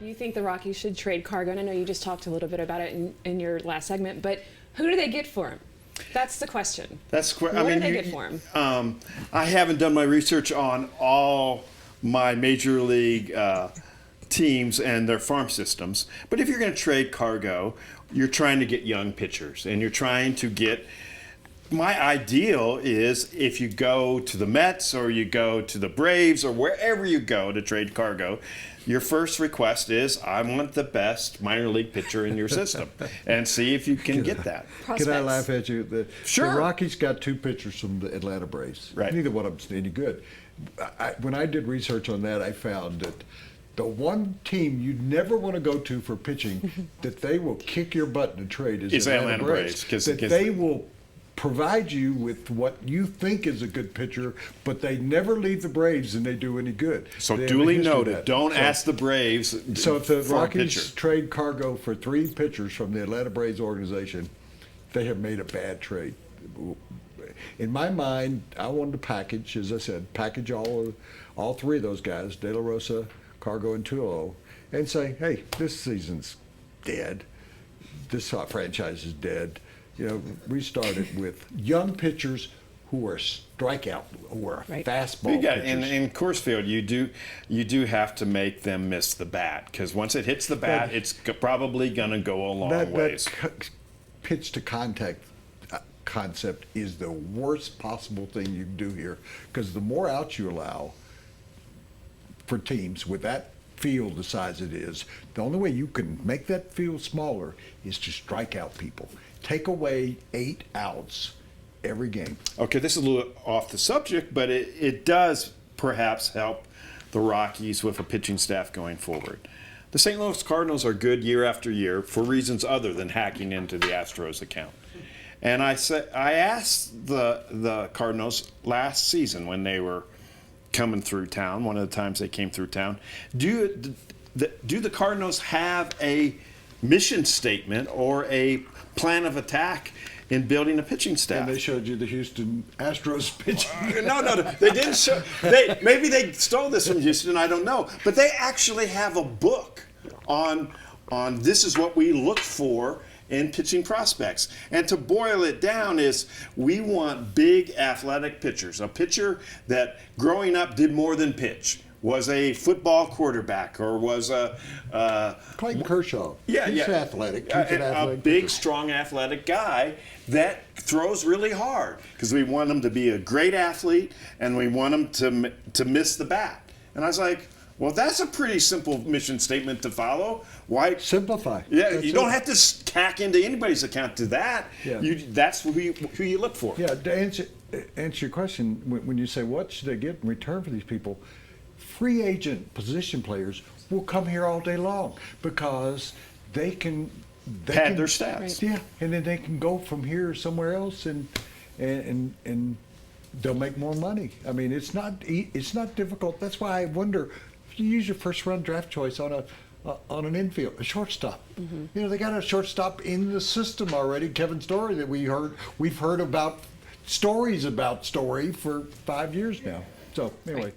You think the Rockies should trade Cargo? And I know you just talked a little bit about it in your last segment, but who do they get for him? That's the question. What do they get for him? I haven't done my research on all my major league teams and their farm systems, but if you're going to trade Cargo, you're trying to get young pitchers, and you're trying to get. My ideal is if you go to the Mets or you go to the Braves or wherever you go to trade Cargo, your first request is, I want the best minor league pitcher in your system, and see if you can get that. Can I laugh at you? Sure. The Rockies got 2 pitchers from the Atlanta Braves. Right. Neither one of them's any good. When I did research on that, I found that the one team you never want to go to for pitching that they will kick your butt in a trade is the Atlanta Braves. That they will provide you with what you think is a good pitcher, but they never leave the Braves and they do any good. So duly noted. Don't ask the Braves. So if the Rockies trade Cargo for 3 pitchers from the Atlanta Braves organization, they have made a bad trade. In my mind, I wanted to package, as I said, package all 3 of those guys, De La Rosa, Cargo, and Tulo, and say, hey, this season's dead. This franchise is dead. Restart it with young pitchers who are strikeout, who are fastball pitchers. In Coors Field, you do have to make them miss the bat, because once it hits the bat, it's probably going to go a long ways. That pitch to contact concept is the worst possible thing you can do here, because the more outs you allow for teams with that field the size it is, the only way you can make that field smaller is to strike out people. Take away 8 outs every game. Okay, this is a little off the subject, but it does perhaps help the Rockies with a pitching staff going forward. The St. Louis Cardinals are good year after year for reasons other than hacking into the Astros account. And I asked the Cardinals last season when they were coming through town, one of the times they came through town, do the Cardinals have a mission statement or a plan of attack in building a pitching staff? And they showed you the Houston Astros pitching. No, they didn't show. Maybe they stole this from Houston. I don't know, but they actually have a book on this is what we look for in pitching prospects. And to boil it down is, we want big athletic pitchers, a pitcher that growing up did more than pitch, was a football quarterback, or was Clayton Kershaw. He's athletic. He's an athletic big, pitcher. strong, athletic guy that throws really hard, because we want him to be a great athlete and we want him to miss the bat. And I was like, well, that's a pretty simple mission statement to follow. Why simplify? Yeah, you don't have to tack into anybody's account to that. Yeah. That's who you look for. Yeah, to answer your question, when you say what should they get in return for these people, free agent position players will come here all day long, because they can pad their stats. Yeah, and then they can go from here somewhere else and they'll make more money. I mean, it's not difficult. That's why I wonder if you use your first round draft choice on an infield, a shortstop. Mm-hmm. They got a shortstop in the system already, Kevin Story, that we've heard about stories about Story for 5 years now. So anyway.